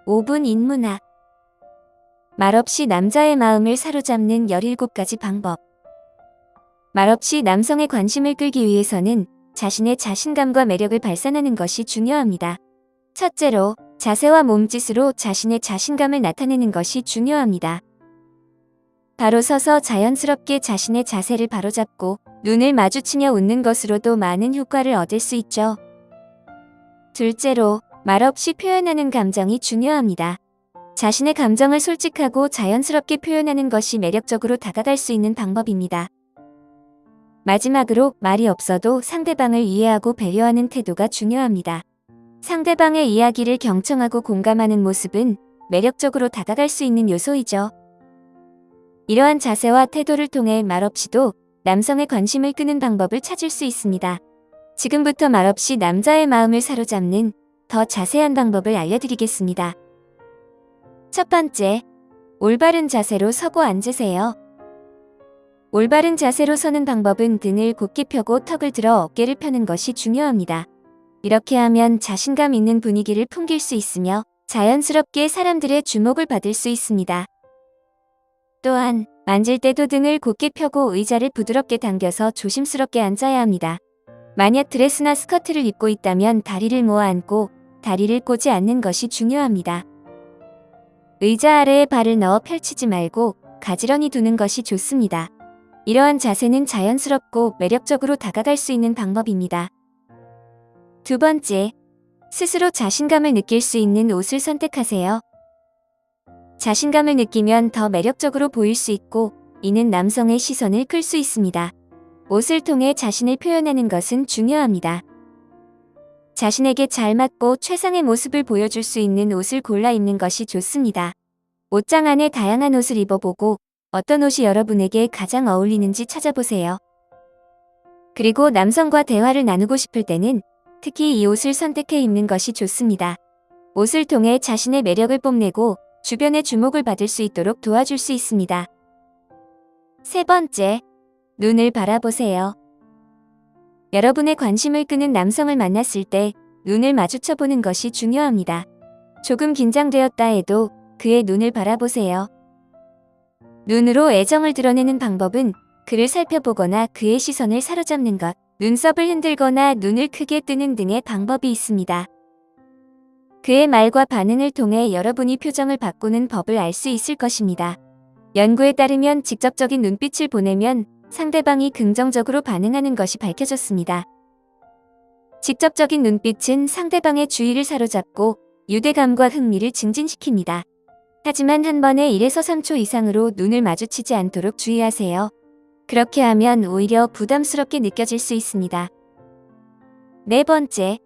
5분 인문학. 말없이 남자의 마음을 사로잡는 17가지 방법. 말없이 남성의 관심을 끌기 위해서는 자신의 자신감과 매력을 발산하는 것이 중요합니다. 첫째로, 자세와 몸짓으로 자신의 자신감을 나타내는 것이 중요합니다. 바로 서서 자연스럽게 자신의 자세를 바로잡고 눈을 마주치며 웃는 것으로도 많은 효과를 얻을 수 있죠. 둘째로, 말없이 표현하는 감정이 중요합니다. 자신의 감정을 솔직하고 자연스럽게 표현하는 것이 매력적으로 다가갈 수 있는 방법입니다. 마지막으로, 말이 없어도 상대방을 이해하고 배려하는 태도가 중요합니다. 상대방의 이야기를 경청하고 공감하는 모습은 매력적으로 다가갈 수 있는 요소이죠. 이러한 자세와 태도를 통해 말없이도 남성의 관심을 끄는 방법을 찾을 수 있습니다. 지금부터 말없이 남자의 마음을 사로잡는 더 자세한 방법을 알려드리겠습니다. 첫 번째, 올바른 자세로 서고 앉으세요. 올바른 자세로 서는 방법은 등을 곧게 펴고 턱을 들어 어깨를 펴는 것이 중요합니다. 이렇게 하면 자신감 있는 분위기를 풍길 수 있으며 자연스럽게 사람들의 주목을 받을 수 있습니다. 또한 앉을 때도 등을 곧게 펴고 의자를 부드럽게 당겨서 조심스럽게 앉아야 합니다. 만약 드레스나 스커트를 입고 있다면 다리를 모아 앉고 다리를 꼬지 않는 것이 중요합니다. 의자 아래에 발을 넣어 펼치지 말고 가지런히 두는 것이 좋습니다. 이러한 자세는 자연스럽고 매력적으로 다가갈 수 있는 방법입니다. 두 번째, 스스로 자신감을 느낄 수 있는 옷을 선택하세요. 자신감을 느끼면 더 매력적으로 보일 수 있고 이는 남성의 시선을 끌 수 있습니다. 옷을 통해 자신을 표현하는 것은 중요합니다. 자신에게 잘 맞고 최상의 모습을 보여줄 수 있는 옷을 골라 입는 것이 좋습니다. 옷장 안에 다양한 옷을 입어보고 어떤 옷이 여러분에게 가장 어울리는지 찾아보세요. 그리고 남성과 대화를 나누고 싶을 때는 특히 이 옷을 선택해 입는 것이 좋습니다. 옷을 통해 자신의 매력을 뽐내고 주변의 주목을 받을 수 있도록 도와줄 수 있습니다. 세 번째, 눈을 바라보세요. 여러분의 관심을 끄는 남성을 만났을 때 눈을 마주쳐 보는 것이 중요합니다. 조금 긴장되었다 해도 그의 눈을 바라보세요. 눈으로 애정을 드러내는 방법은 그를 살펴보거나 그의 시선을 사로잡는 것, 눈썹을 흔들거나 눈을 크게 뜨는 등의 방법이 있습니다. 그의 말과 반응을 통해 여러분이 표정을 바꾸는 법을 알 수 있을 것입니다. 연구에 따르면 직접적인 눈빛을 보내면 상대방이 긍정적으로 반응하는 것이 밝혀졌습니다. 직접적인 눈빛은 상대방의 주의를 사로잡고 유대감과 흥미를 증진시킵니다. 하지만 한 번에 1에서 3초 이상으로 눈을 마주치지 않도록 주의하세요. 그렇게 하면 오히려 부담스럽게 느껴질 수 있습니다. 네 번째,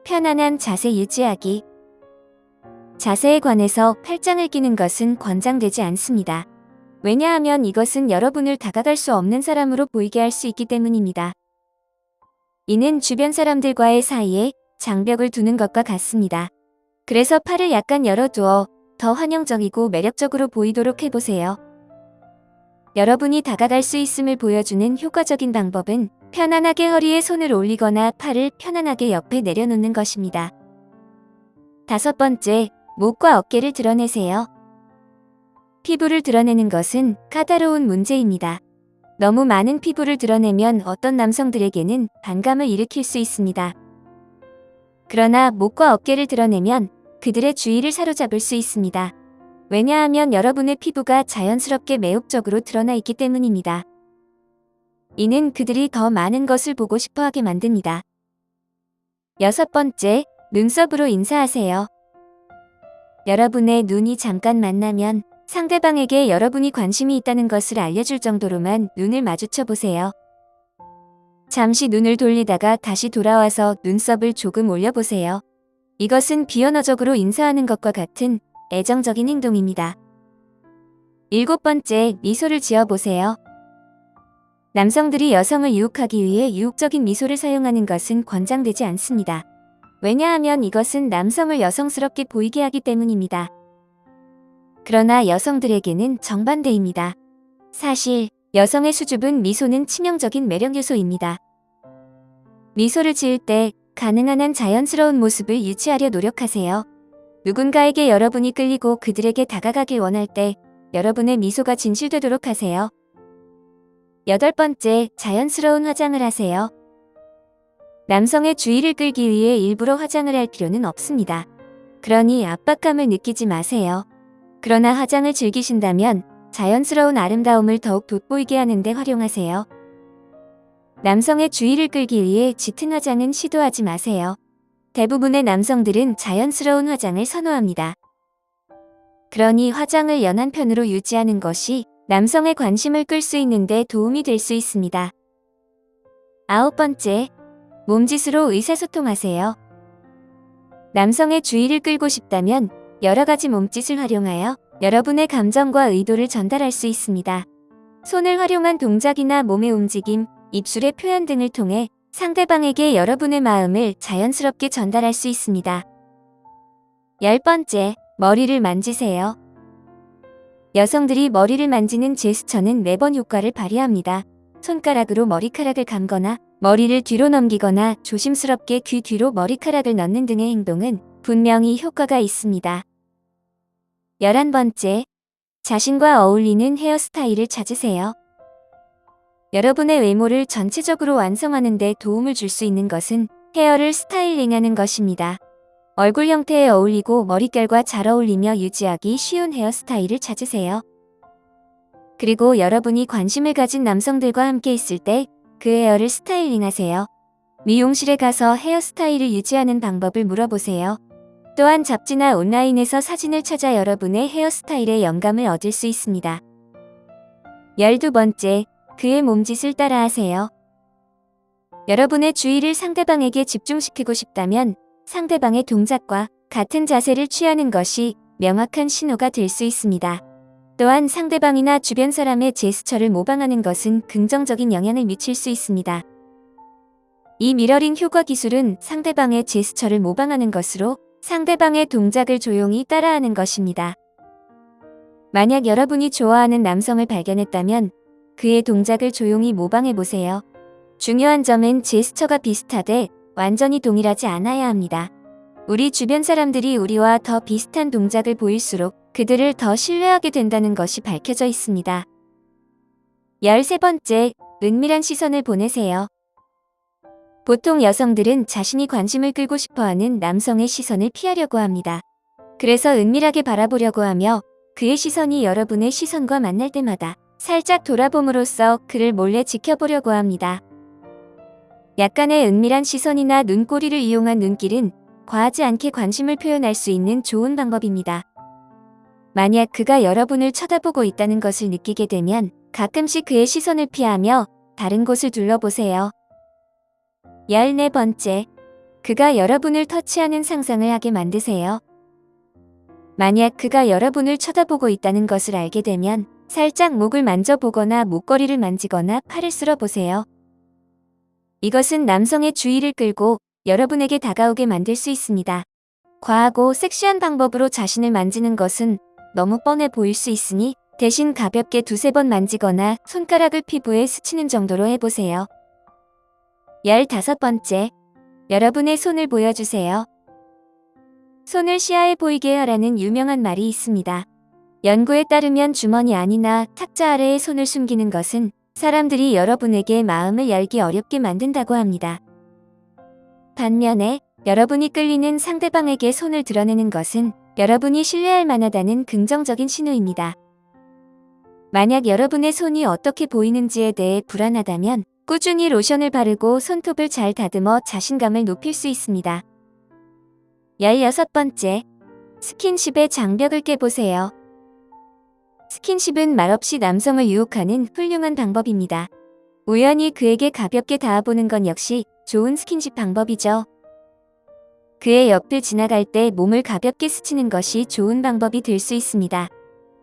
편안한 자세 유지하기. 자세에 관해서 팔짱을 끼는 것은 권장되지 않습니다. 왜냐하면 이것은 여러분을 다가갈 수 없는 사람으로 보이게 할 수 있기 때문입니다. 이는 주변 사람들과의 사이에 장벽을 두는 것과 같습니다. 그래서 팔을 약간 열어두어 더 환영적이고 매력적으로 보이도록 해보세요. 여러분이 다가갈 수 있음을 보여주는 효과적인 방법은 편안하게 허리에 손을 올리거나 팔을 편안하게 옆에 내려놓는 것입니다. 다섯 번째, 목과 어깨를 드러내세요. 피부를 드러내는 것은 까다로운 문제입니다. 너무 많은 피부를 드러내면 어떤 남성들에게는 반감을 일으킬 수 있습니다. 그러나 목과 어깨를 드러내면 그들의 주의를 사로잡을 수 있습니다. 왜냐하면 여러분의 피부가 자연스럽게 매혹적으로 드러나 있기 때문입니다. 이는 그들이 더 많은 것을 보고 싶어하게 만듭니다. 여섯 번째, 눈썹으로 인사하세요. 여러분의 눈이 잠깐 만나면 상대방에게 여러분이 관심이 있다는 것을 알려줄 정도로만 눈을 마주쳐 보세요. 잠시 눈을 돌리다가 다시 돌아와서 눈썹을 조금 올려보세요. 이것은 비언어적으로 인사하는 것과 같은 애정적인 행동입니다. 일곱 번째, 미소를 지어보세요. 남성들이 여성을 유혹하기 위해 유혹적인 미소를 사용하는 것은 권장되지 않습니다. 왜냐하면 이것은 남성을 여성스럽게 보이게 하기 때문입니다. 그러나 여성들에게는 정반대입니다. 사실 여성의 수줍은 미소는 치명적인 매력 요소입니다. 미소를 지을 때 가능한 한 자연스러운 모습을 유지하려 노력하세요. 누군가에게 여러분이 끌리고 그들에게 다가가길 원할 때 여러분의 미소가 진실되도록 하세요. 8번째, 자연스러운 화장을 하세요. 남성의 주의를 끌기 위해 일부러 화장을 할 필요는 없습니다. 그러니 압박감을 느끼지 마세요. 그러나 화장을 즐기신다면 자연스러운 아름다움을 더욱 돋보이게 하는 데 활용하세요. 남성의 주의를 끌기 위해 짙은 화장은 시도하지 마세요. 대부분의 남성들은 자연스러운 화장을 선호합니다. 그러니 화장을 연한 편으로 유지하는 것이 남성의 관심을 끌 수 있는 데 도움이 될 수 있습니다. 9번째, 몸짓으로 의사소통하세요. 남성의 주의를 끌고 싶다면 여러 가지 몸짓을 활용하여 여러분의 감정과 의도를 전달할 수 있습니다. 손을 활용한 동작이나 몸의 움직임, 입술의 표현 등을 통해 상대방에게 여러분의 마음을 자연스럽게 전달할 수 있습니다. 10번째, 머리를 만지세요. 여성들이 머리를 만지는 제스처는 매번 효과를 발휘합니다. 손가락으로 머리카락을 감거나 머리를 뒤로 넘기거나 조심스럽게 귀 뒤로 머리카락을 넣는 등의 행동은 분명히 효과가 있습니다. 11번째, 자신과 어울리는 헤어스타일을 찾으세요. 여러분의 외모를 전체적으로 완성하는 데 도움을 줄 수 있는 것은 헤어를 스타일링하는 것입니다. 얼굴 형태에 어울리고 머릿결과 잘 어울리며 유지하기 쉬운 헤어스타일을 찾으세요. 그리고 여러분이 관심을 가진 남성들과 함께 있을 때 그 헤어를 스타일링하세요. 미용실에 가서 헤어스타일을 유지하는 방법을 물어보세요. 또한 잡지나 온라인에서 사진을 찾아 여러분의 헤어스타일에 영감을 얻을 수 있습니다. 12번째, 그의 몸짓을 따라하세요. 여러분의 주의를 상대방에게 집중시키고 싶다면 상대방의 동작과 같은 자세를 취하는 것이 명확한 신호가 될 수 있습니다. 또한 상대방이나 주변 사람의 제스처를 모방하는 것은 긍정적인 영향을 미칠 수 있습니다. 이 미러링 효과 기술은 상대방의 제스처를 모방하는 것으로 상대방의 동작을 조용히 따라하는 것입니다. 만약 여러분이 좋아하는 남성을 발견했다면 그의 동작을 조용히 모방해보세요. 중요한 점은 제스처가 비슷하되 완전히 동일하지 않아야 합니다. 우리 주변 사람들이 우리와 더 비슷한 동작을 보일수록 그들을 더 신뢰하게 된다는 것이 밝혀져 있습니다. 13번째, 은밀한 시선을 보내세요. 보통 여성들은 자신이 관심을 끌고 싶어하는 남성의 시선을 피하려고 합니다. 그래서 은밀하게 바라보려고 하며 그의 시선이 여러분의 시선과 만날 때마다 살짝 돌아봄으로써 그를 몰래 지켜보려고 합니다. 약간의 은밀한 시선이나 눈꼬리를 이용한 눈길은 과하지 않게 관심을 표현할 수 있는 좋은 방법입니다. 만약 그가 여러분을 쳐다보고 있다는 것을 느끼게 되면 가끔씩 그의 시선을 피하며 다른 곳을 둘러보세요. 14번째, 그가 여러분을 터치하는 상상을 하게 만드세요. 만약 그가 여러분을 쳐다보고 있다는 것을 알게 되면 살짝 목을 만져보거나 목걸이를 만지거나 팔을 쓸어보세요. 이것은 남성의 주의를 끌고 여러분에게 다가오게 만들 수 있습니다. 과하고 섹시한 방법으로 자신을 만지는 것은 너무 뻔해 보일 수 있으니 대신 가볍게 2-3번 만지거나 손가락을 피부에 스치는 정도로 해보세요. 15번째, 여러분의 손을 보여주세요. 손을 시야에 보이게 하라는 유명한 말이 있습니다. 연구에 따르면 주머니 안이나 탁자 아래에 손을 숨기는 것은 사람들이 여러분에게 마음을 열기 어렵게 만든다고 합니다. 반면에 여러분이 끌리는 상대방에게 손을 드러내는 것은 여러분이 신뢰할 만하다는 긍정적인 신호입니다. 만약 여러분의 손이 어떻게 보이는지에 대해 불안하다면 꾸준히 로션을 바르고 손톱을 잘 다듬어 자신감을 높일 수 있습니다. 16번째, 스킨십의 장벽을 깨보세요. 스킨십은 말없이 남성을 유혹하는 훌륭한 방법입니다. 우연히 그에게 가볍게 닿아보는 건 역시 좋은 스킨십 방법이죠. 그의 옆을 지나갈 때 몸을 가볍게 스치는 것이 좋은 방법이 될 수 있습니다.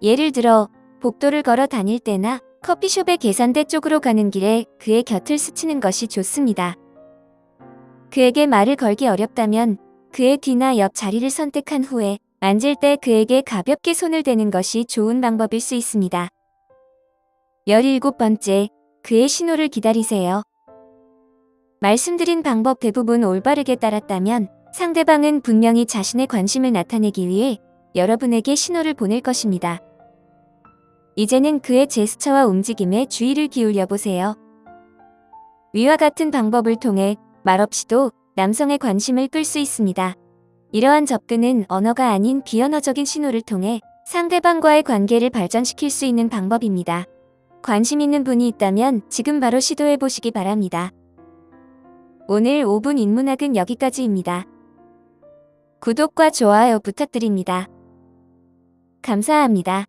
예를 들어 복도를 걸어 다닐 때나 커피숍의 계산대 쪽으로 가는 길에 그의 곁을 스치는 것이 좋습니다. 그에게 말을 걸기 어렵다면 그의 뒤나 옆 자리를 선택한 후에 앉을 때 그에게 가볍게 손을 대는 것이 좋은 방법일 수 있습니다. 17번째, 그의 신호를 기다리세요. 말씀드린 방법 대부분 올바르게 따랐다면 상대방은 분명히 자신의 관심을 나타내기 위해 여러분에게 신호를 보낼 것입니다. 이제는 그의 제스처와 움직임에 주의를 기울여 보세요. 위와 같은 방법을 통해 말없이도 남성의 관심을 끌 수 있습니다. 이러한 접근은 언어가 아닌 비언어적인 신호를 통해 상대방과의 관계를 발전시킬 수 있는 방법입니다. 관심 있는 분이 있다면 지금 바로 시도해 보시기 바랍니다. 오늘 5분 인문학은 여기까지입니다. 구독과 좋아요 부탁드립니다. 감사합니다.